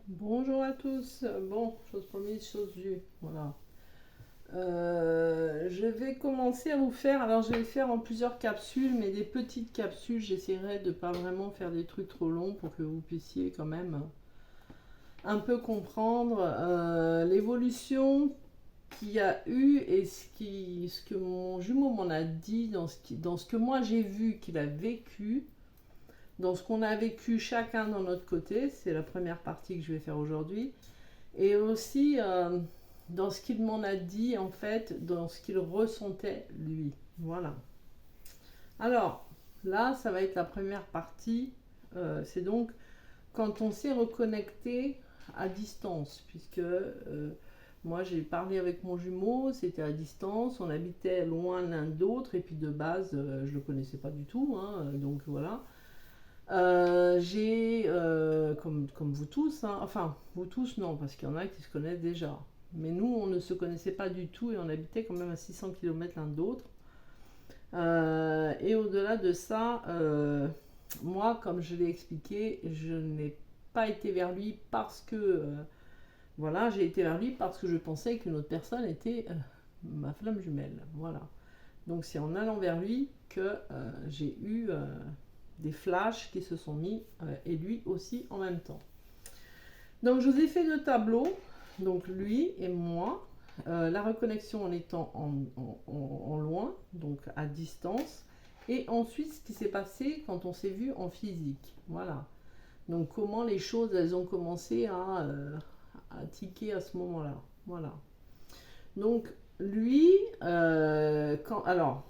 Bonjour à tous. Bon, chose promise, chose due. Voilà. Je vais commencer à vous faire. Alors, je vais le faire en plusieurs capsules, mais des petites capsules. J'essaierai de pas vraiment faire des trucs trop longs pour que vous puissiez quand même un peu comprendre l'évolution qu'il y a eu et ce que mon jumeau m'en a dit dans ce que moi j'ai vu qu'il a vécu, dans ce qu'on a vécu chacun dans notre côté. C'est la première partie que je vais faire aujourd'hui. Et aussi dans ce qu'il m'en a dit, en fait, dans ce qu'il ressentait lui. Voilà. Alors, là, ça va être la première partie. C'est donc quand on s'est reconnecté à distance, puisque moi j'ai parlé avec mon jumeau, c'était à distance, on habitait loin l'un de l'autre, et puis de base, je le connaissais pas du tout, hein, donc voilà. Comme vous tous, hein, enfin, vous tous non, parce qu'il y en a qui se connaissent déjà. Mais nous, on ne se connaissait pas du tout et on habitait quand même à 600 km l'un de l'autre. Et au-delà de ça, moi, comme je l'ai expliqué, je n'ai pas été vers lui parce que... voilà, j'ai été vers lui parce que je pensais qu'une autre personne était ma flamme jumelle. Voilà. Donc c'est en allant vers lui que j'ai eu des flashs qui se sont mis, et lui aussi en même temps. Donc je vous ai fait deux tableaux, donc lui et moi, la reconnexion en étant en loin, donc à distance, et ensuite ce qui s'est passé quand on s'est vu en physique. Voilà. Donc comment les choses elles ont commencé à tiquer à ce moment-là. Voilà. Donc lui, alors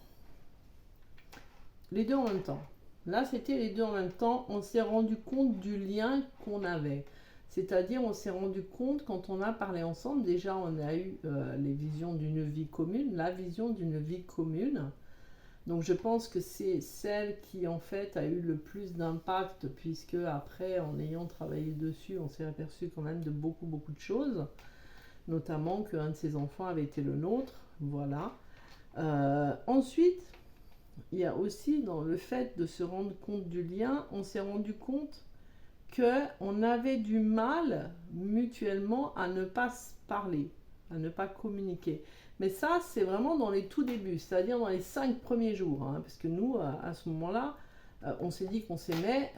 les deux en même temps. Là, c'était les deux en même temps. On s'est rendu compte du lien qu'on avait. C'est-à-dire, on s'est rendu compte, quand on a parlé ensemble, déjà, on a eu les visions d'une vie commune, la vision d'une vie commune. Donc, je pense que c'est celle qui, en fait, a eu le plus d'impact, puisque après, en ayant travaillé dessus, on s'est aperçu quand même de beaucoup, beaucoup de choses, notamment qu'un de ses enfants avait été le nôtre. Voilà. Ensuite, il y a aussi dans le fait de se rendre compte du lien, on s'est rendu compte qu'on avait du mal mutuellement à ne pas se parler, à ne pas communiquer. Mais ça, c'est vraiment dans les tout débuts, c'est-à-dire dans les 5 premiers jours. Hein, parce que nous, à ce moment-là, on s'est dit qu'on s'aimait,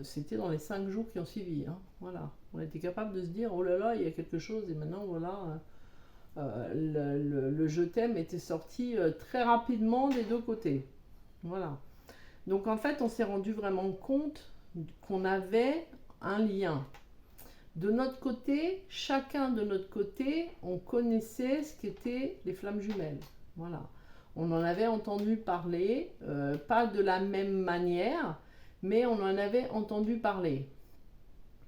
c'était dans les 5 jours qui ont suivi. Hein, voilà. On était capable de se dire, oh là là, il y a quelque chose, et maintenant, voilà, le je t'aime était sorti très rapidement des deux côtés. Voilà. Donc en fait, on s'est rendu vraiment compte qu'on avait un lien. De notre côté, chacun de notre côté, on connaissait ce qu'étaient les flammes jumelles. Voilà. On en avait entendu parler, pas de la même manière, mais on en avait entendu parler.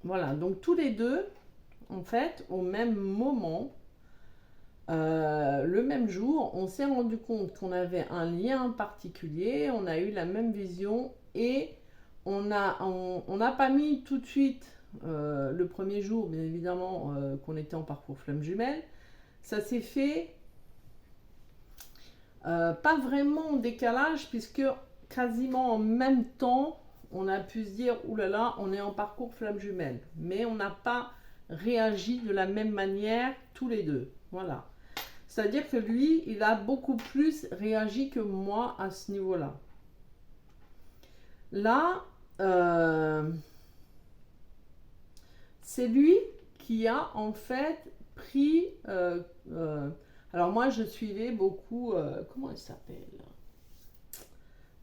Voilà. Donc tous les deux, en fait, au même moment, le même jour, on s'est rendu compte qu'on avait un lien particulier, on a eu la même vision et on n'a pas mis tout de suite le premier jour, bien évidemment, qu'on était en parcours flamme jumelle. Ça s'est fait pas vraiment en décalage, puisque quasiment en même temps, on a pu se dire, oulala, on est en parcours flamme jumelle. Mais on n'a pas réagi de la même manière tous les deux. Voilà. C'est-à-dire que lui, il a beaucoup plus réagi que moi à ce niveau-là. Là, c'est lui qui a en fait pris... alors moi, je suivais beaucoup... comment elle s'appelle?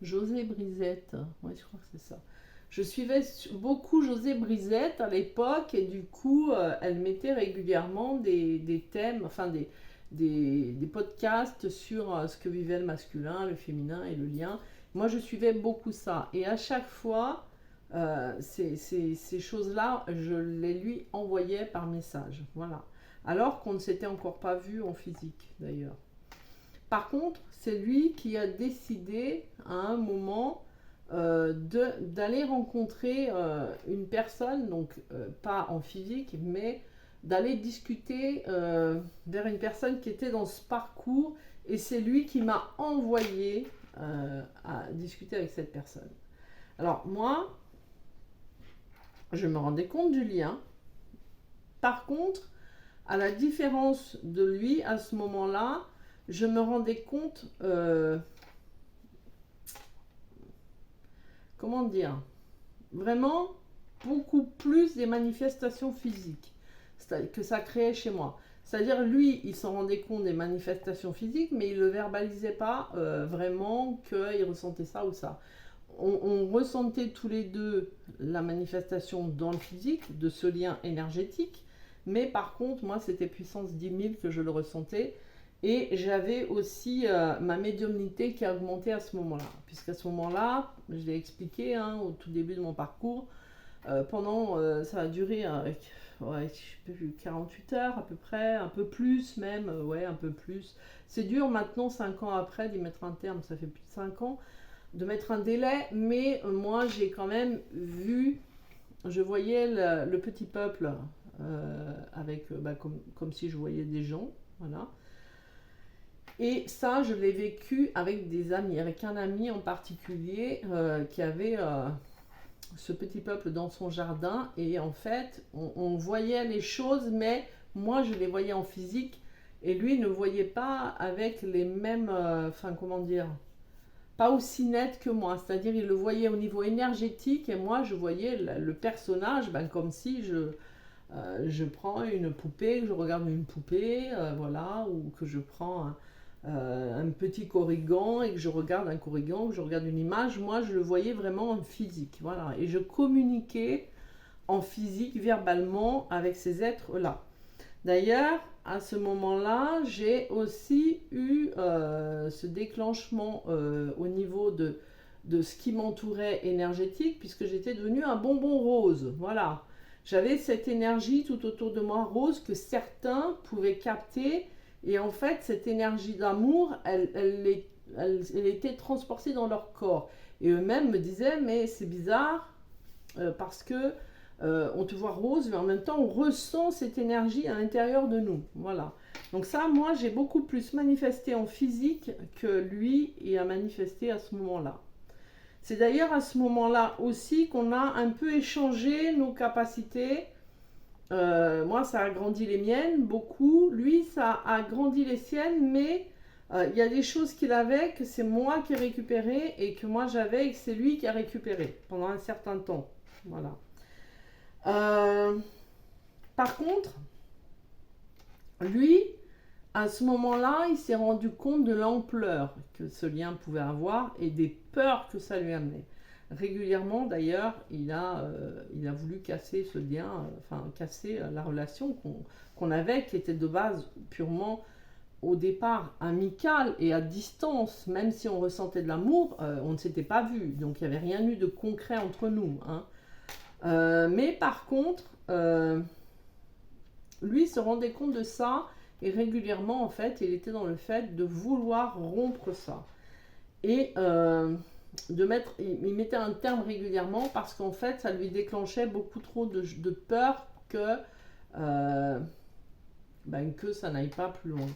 José Brisette. Oui, je crois que c'est ça. Je suivais beaucoup José Brisette à l'époque et du coup, elle mettait régulièrement des thèmes, enfin des podcasts sur ce que vivait le masculin, le féminin et le lien. Moi, je suivais beaucoup ça. Et à chaque fois, ces choses-là, je les lui envoyais par message. Voilà. Alors qu'on ne s'était encore pas vu en physique, d'ailleurs. Par contre, c'est lui qui a décidé à un moment d'aller rencontrer une personne, donc pas en physique, mais d'aller discuter vers une personne qui était dans ce parcours, et c'est lui qui m'a envoyé à discuter avec cette personne. Alors moi, je me rendais compte du lien, par contre, à la différence de lui, à ce moment-là, je me rendais compte, comment dire, vraiment beaucoup plus des manifestations physiques que ça créait chez moi. C'est-à-dire, lui, il s'en rendait compte des manifestations physiques, mais il ne le verbalisait pas vraiment qu'il ressentait ça ou ça. On ressentait tous les deux la manifestation dans le physique, de ce lien énergétique, mais par contre, moi, c'était puissance 10 000 que je le ressentais. Et j'avais aussi ma médiumnité qui a augmenté à ce moment-là. Puisqu'à ce moment-là, je l'ai expliqué hein, au tout début de mon parcours, ça a duré ouais, je sais plus, 48 heures à peu près, un peu plus même, ouais, un peu plus. C'est dur maintenant, 5 ans après, d'y mettre un terme, ça fait plus de 5 ans, de mettre un délai, mais moi j'ai quand même vu, je voyais le petit peuple avec, comme si je voyais des gens, voilà. Et ça, je l'ai vécu avec des amis, avec un ami en particulier qui avait ce petit peuple dans son jardin. Et en fait, on voyait les choses, mais moi, je les voyais en physique. Et lui ne voyait pas avec les mêmes, comment dire, pas aussi net que moi. C'est-à-dire, il le voyait au niveau énergétique et moi, je voyais le personnage comme si je prends une poupée, que je regarde une poupée, voilà, ou que je prends un petit corrigan et que je regarde un corrigan, que je regarde une image, moi je le voyais vraiment en physique, voilà, et je communiquais en physique, verbalement, avec ces êtres-là. D'ailleurs, à ce moment-là, j'ai aussi eu ce déclenchement au niveau de ce qui m'entourait énergétique, puisque j'étais devenue un bonbon rose, voilà. J'avais cette énergie tout autour de moi rose que certains pouvaient capter. Et en fait, cette énergie d'amour, elle était transportée dans leur corps. Et eux-mêmes me disaient, mais c'est bizarre, parce que on te voit rose, mais en même temps, on ressent cette énergie à l'intérieur de nous. Voilà. Donc ça, moi, j'ai beaucoup plus manifesté en physique que lui a manifesté à ce moment-là. C'est d'ailleurs à ce moment-là aussi qu'on a un peu échangé nos capacités. Moi, ça a agrandi les miennes, beaucoup. Lui, ça a agrandi les siennes, mais il y a des choses qu'il avait que c'est moi qui ai récupéré et que moi j'avais et que c'est lui qui a récupéré pendant un certain temps. Voilà. Par contre, lui, à ce moment-là, il s'est rendu compte de l'ampleur que ce lien pouvait avoir et des peurs que ça lui amenait. Régulièrement, d'ailleurs, il a voulu casser ce lien, casser la relation qu'on avait, qui était de base purement, au départ, amicale et à distance. Même si on ressentait de l'amour, on ne s'était pas vu. Donc, il n'y avait rien eu de concret entre nous. Hein. Mais par contre, lui se rendait compte de ça. Et régulièrement, en fait, il était dans le fait de vouloir rompre ça. Et il mettait un terme régulièrement parce qu'en fait, ça lui déclenchait beaucoup trop de peur que ça n'aille pas plus loin.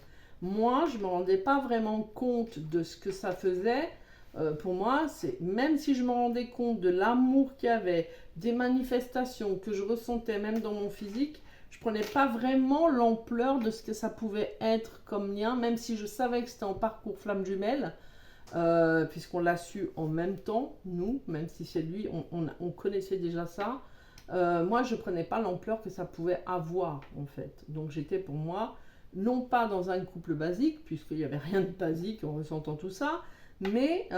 Moi, je ne me rendais pas vraiment compte de ce que ça faisait. Pour moi, même si je me rendais compte de l'amour qu'il y avait, des manifestations que je ressentais même dans mon physique, je ne prenais pas vraiment l'ampleur de ce que ça pouvait être comme lien, même si je savais que c'était en parcours flamme jumelle, puisqu'on l'a su en même temps, nous, même si c'est lui, on connaissait déjà ça. Moi, je ne prenais pas l'ampleur que ça pouvait avoir, en fait. Donc, j'étais pour moi, non pas dans un couple basique, puisqu'il n'y avait rien de basique en ressentant tout ça, mais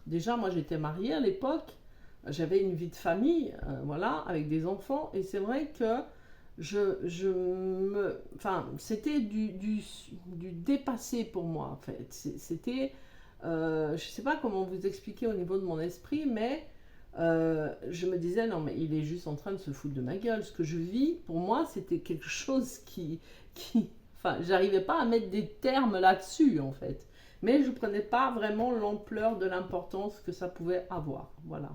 déjà, moi, j'étais mariée à l'époque. J'avais une vie de famille, voilà, avec des enfants, et c'est vrai que c'était du dépassé pour moi, en fait. C'était, je ne sais pas comment vous expliquer au niveau de mon esprit, mais je me disais, non, mais il est juste en train de se foutre de ma gueule. Ce que je vis, pour moi, c'était quelque chose j'arrivais pas à mettre des termes là-dessus, en fait. Mais je ne prenais pas vraiment l'ampleur de l'importance que ça pouvait avoir, voilà.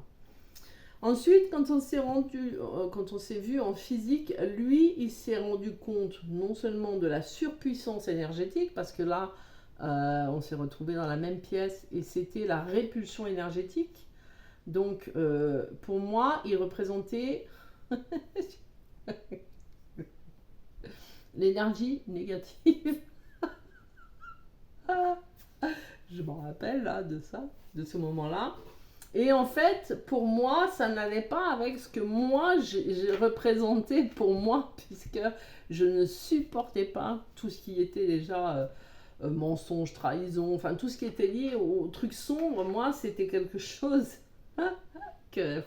Ensuite, quand on s'est vu en physique, lui, il s'est rendu compte non seulement de la surpuissance énergétique, parce que là, on s'est retrouvé dans la même pièce et c'était la répulsion énergétique. Donc, pour moi, il représentait l'énergie négative. Je m'en rappelle là de ça, de ce moment-là. Et en fait, pour moi, ça n'allait pas avec ce que moi, j'ai représenté pour moi, puisque je ne supportais pas tout ce qui était déjà mensonge, trahison, enfin tout ce qui était lié au truc sombre. Moi, c'était quelque chose que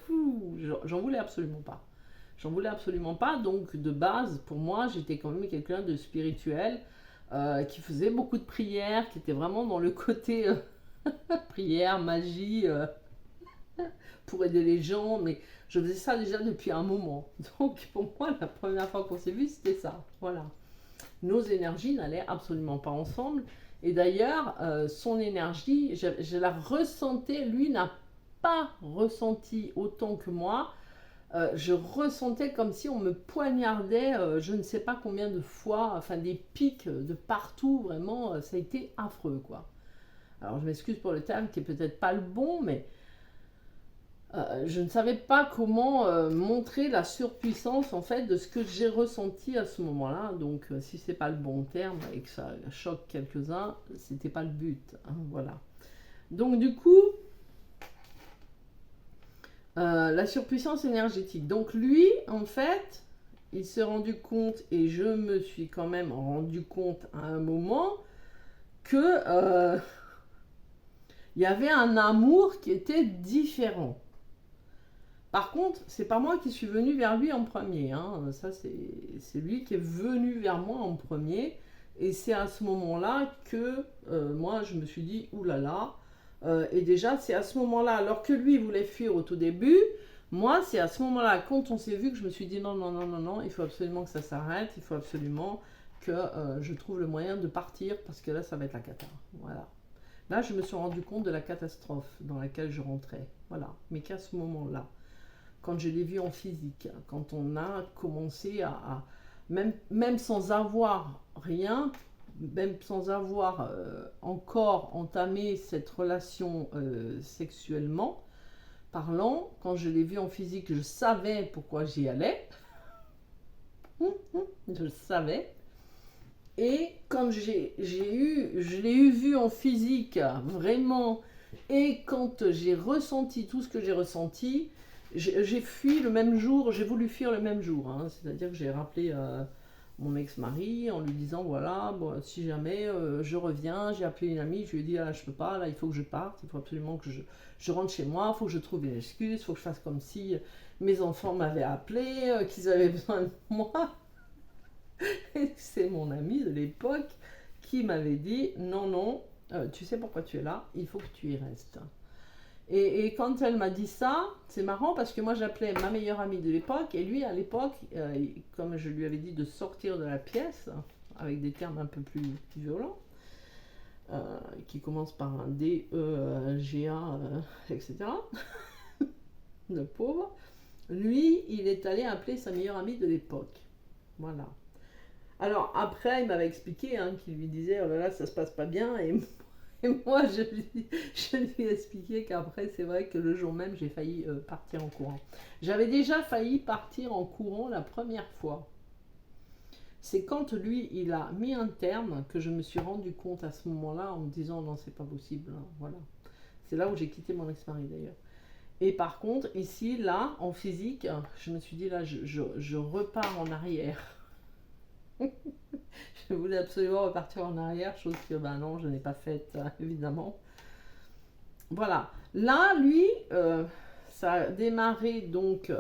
j'en voulais absolument pas. J'en voulais absolument pas, donc de base, pour moi, j'étais quand même quelqu'un de spirituel, qui faisait beaucoup de prières, qui était vraiment dans le côté prière, magie, pour aider les gens, mais je faisais ça déjà depuis un moment. Donc pour moi, la première fois qu'on s'est vu, c'était ça. Voilà. Nos énergies n'allaient absolument pas ensemble. Et d'ailleurs, son énergie, je la ressentais, lui n'a pas ressenti autant que moi. Je ressentais comme si on me poignardait, je ne sais pas combien de fois, enfin des pics de partout, vraiment, ça a été affreux, quoi. Alors je m'excuse pour le terme qui est peut-être pas le bon, mais je ne savais pas comment montrer la surpuissance en fait de ce que j'ai ressenti à ce moment-là. Donc si c'est pas le bon terme et que ça choque quelques-uns, c'était pas le but, hein, voilà. Donc du coup, la surpuissance énergétique. Donc lui, en fait, il s'est rendu compte, et je me suis quand même rendu compte à un moment, que il y avait un amour qui était différent. Par contre, c'est pas moi qui suis venue vers lui en premier, hein. Ça c'est lui qui est venu vers moi en premier, et c'est à ce moment-là que moi je me suis dit oulala. Et déjà c'est à ce moment-là, alors que lui voulait fuir au tout début, moi c'est à ce moment-là, quand on s'est vu, que je me suis dit non, non, non, non, non, il faut absolument que ça s'arrête, il faut absolument que je trouve le moyen de partir, parce que là ça va être la cata. Voilà. Là je me suis rendu compte de la catastrophe dans laquelle je rentrais. Voilà. Mais qu'à ce moment-là, quand je l'ai vu en physique, quand on a commencé même sans avoir rien, même sans avoir encore entamé cette relation sexuellement parlant, quand je l'ai vu en physique, je savais pourquoi j'y allais. Je le savais. Et quand je l'ai eu vu en physique, vraiment, et quand j'ai ressenti tout ce que j'ai ressenti, j'ai fui le même jour, j'ai voulu fuir le même jour, hein. C'est-à-dire que j'ai rappelé mon ex-mari en lui disant voilà, bon, si jamais je reviens, j'ai appelé une amie, je lui ai dit ah, je peux pas, là il faut que je parte, il faut absolument que je rentre chez moi, il faut que je trouve une excuse, il faut que je fasse comme si mes enfants m'avaient appelé, qu'ils avaient besoin de moi. Et c'est mon ami de l'époque qui m'avait dit non, non, tu sais pourquoi tu es là, il faut que tu y restes. Et quand elle m'a dit ça, c'est marrant parce que moi j'appelais ma meilleure amie de l'époque, et lui à l'époque, comme je lui avais dit de sortir de la pièce, avec des termes un peu plus violents, qui commencent par un D, E, G, A, etc. Le pauvre, lui, il est allé appeler sa meilleure amie de l'époque. Voilà. Alors après, il m'avait expliqué qu'il lui disait oh là là, ça se passe pas bien, et moi je lui ai expliqué qu'après, c'est vrai que le jour même, j'ai failli partir en courant. J'avais déjà failli partir en courant la première fois. C'est quand lui, il a mis un terme que je me suis rendu compte à ce moment-là en me disant non, c'est pas possible, hein, voilà. C'est là où j'ai quitté mon ex-mari d'ailleurs. Et par contre, ici, là, en physique, je me suis dit là, je repars en arrière. Je voulais absolument repartir en arrière, chose que ben non, je n'ai pas faite, évidemment. Voilà. Là, lui, ça a démarré, donc,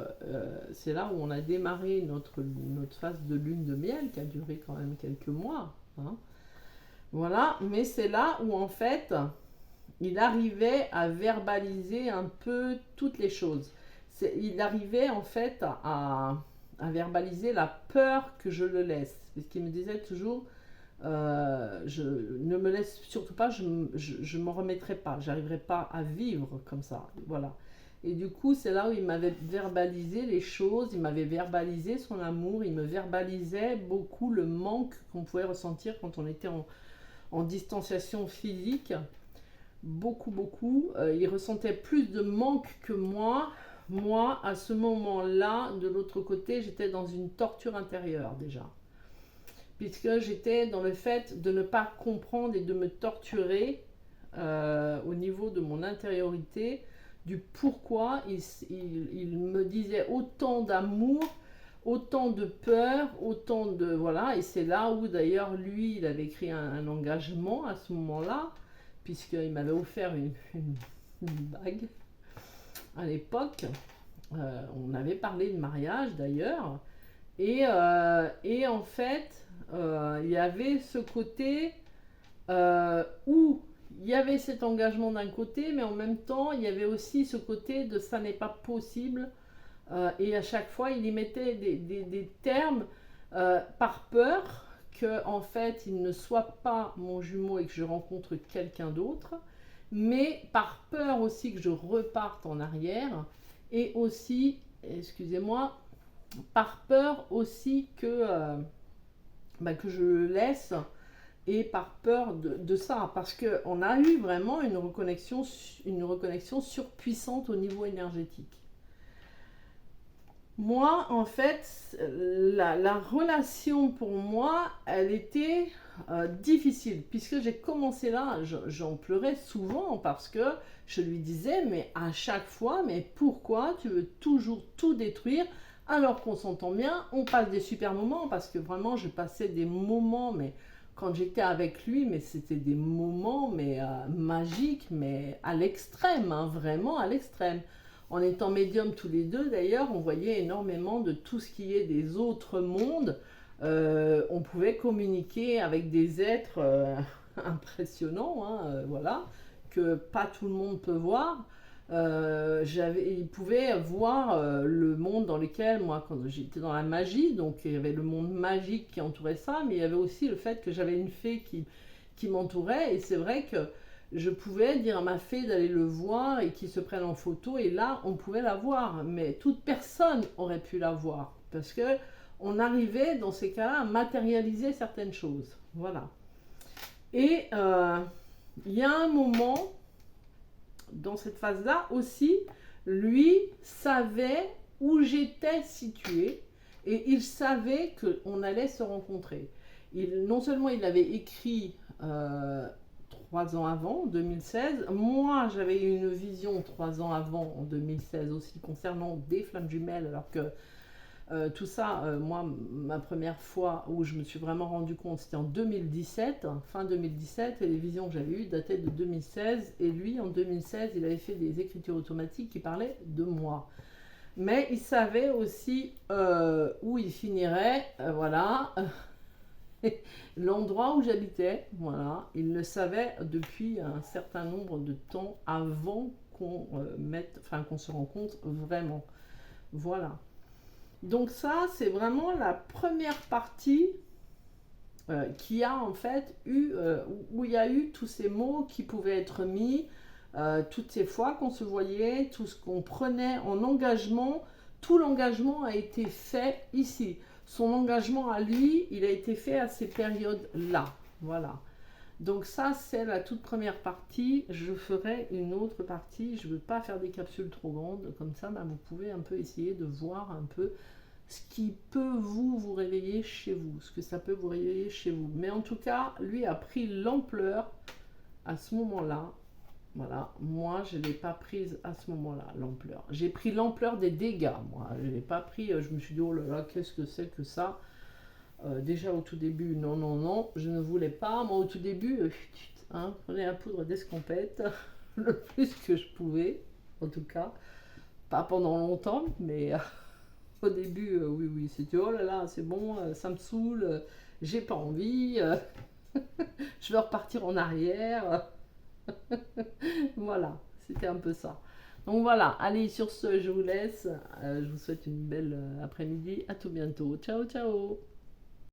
c'est là où on a démarré notre phase de lune de miel, qui a duré quand même quelques mois, hein. Voilà, mais c'est là où, en fait, il arrivait à verbaliser un peu toutes les choses. Il arrivait, en fait, à verbaliser la peur que je le laisse. Parce qu'il me disait toujours, ne me laisse surtout pas, je m'en remettrai pas, j'arriverai pas à vivre comme ça, voilà. Et du coup, c'est là où il m'avait verbalisé les choses, il m'avait verbalisé son amour, il me verbalisait beaucoup le manque qu'on pouvait ressentir quand on était en distanciation physique. Beaucoup, beaucoup. Il ressentait plus de manque que moi. Moi, à ce moment-là, de l'autre côté, j'étais dans une torture intérieure déjà. puisque j'étais dans le fait de ne pas comprendre et de me torturer au niveau de mon intériorité, du pourquoi il me disait autant d'amour, autant de peur, autant de... Voilà, et c'est là où d'ailleurs lui, il avait écrit un engagement à ce moment-là, puisqu'il m'avait offert une bague à l'époque. On avait parlé de mariage d'ailleurs, et en fait, il y avait ce côté où il y avait cet engagement d'un côté, mais en même temps, il y avait aussi ce côté de ça n'est pas possible. Et à chaque fois, il y mettait des termes par peur que, en fait, il ne soit pas mon jumeau et que je rencontre quelqu'un d'autre, mais par peur aussi que je reparte en arrière, et aussi, excusez-moi, par peur aussi que je le laisse, et par peur de ça, parce qu'on a eu vraiment une reconnexion surpuissante au niveau énergétique. Moi, en fait, la relation pour moi, elle était difficile, puisque j'ai commencé là, j'en pleurais souvent, parce que je lui disais, mais à chaque fois, mais pourquoi tu veux toujours tout détruire alors qu'on s'entend bien, on passe des super moments, parce que vraiment, je passais des moments, mais quand j'étais avec lui, mais c'était des moments mais magiques, mais à l'extrême, hein, vraiment à l'extrême. En étant médium tous les deux, d'ailleurs, on voyait énormément de tout ce qui est des autres mondes. On pouvait communiquer avec des êtres impressionnants, hein, voilà, que pas tout le monde peut voir. Il pouvait voir le monde dans lequel, moi, quand j'étais dans la magie, donc il y avait le monde magique qui entourait ça, mais il y avait aussi le fait que j'avais une fée qui m'entourait, et c'est vrai que je pouvais dire à ma fée d'aller le voir et qu'il se prenne en photo, et là, on pouvait la voir, mais toute personne aurait pu la voir, parce que on arrivait, dans ces cas-là, à matérialiser certaines choses. Voilà. Et il y a un moment, dans cette phase-là aussi, lui savait où j'étais située, et il savait qu'on allait se rencontrer. Non seulement il avait écrit 3 ans avant, en 2016. Moi, j'avais eu une vision 3 ans avant, en 2016 aussi, concernant des flammes jumelles, alors que tout ça, moi, ma première fois où je me suis vraiment rendu compte, c'était en 2017, fin 2017, et les visions que j'avais eues dataient de 2016, et lui, en 2016, il avait fait des écritures automatiques qui parlaient de moi. Mais il savait aussi où il finirait, voilà, l'endroit où j'habitais, voilà, il le savait depuis un certain nombre de temps avant qu'on se rencontre vraiment. Voilà. Donc ça, c'est vraiment la première partie qui a en fait eu, où il y a eu tous ces mots qui pouvaient être mis, toutes ces fois qu'on se voyait, tout ce qu'on prenait en engagement, tout l'engagement a été fait ici. Son engagement à lui, il a été fait à ces périodes-là. Voilà. Donc ça, c'est la toute première partie. Je ferai une autre partie. Je ne veux pas faire des capsules trop grandes. Comme ça, vous pouvez un peu essayer de voir un peu ce qui peut vous réveiller chez vous. Ce que ça peut vous réveiller chez vous. Mais en tout cas, lui a pris l'ampleur à ce moment-là. Voilà, moi je ne l'ai pas prise à ce moment-là, l'ampleur. J'ai pris l'ampleur des dégâts, moi. Je n'ai pas pris, je me suis dit, oh là là, qu'est-ce que c'est que ça déjà au tout début, non, non, non, je ne voulais pas. Moi au tout début, je prenais la poudre d'escampette le plus que je pouvais, en tout cas. Pas pendant longtemps, mais au début, oui, c'était, oh là là, c'est bon, ça me saoule, j'ai pas envie, je veux repartir en arrière. Voilà, c'était un peu ça. Donc voilà, allez, sur ce, je vous laisse. Je vous souhaite une belle après-midi. À tout bientôt. Ciao, ciao.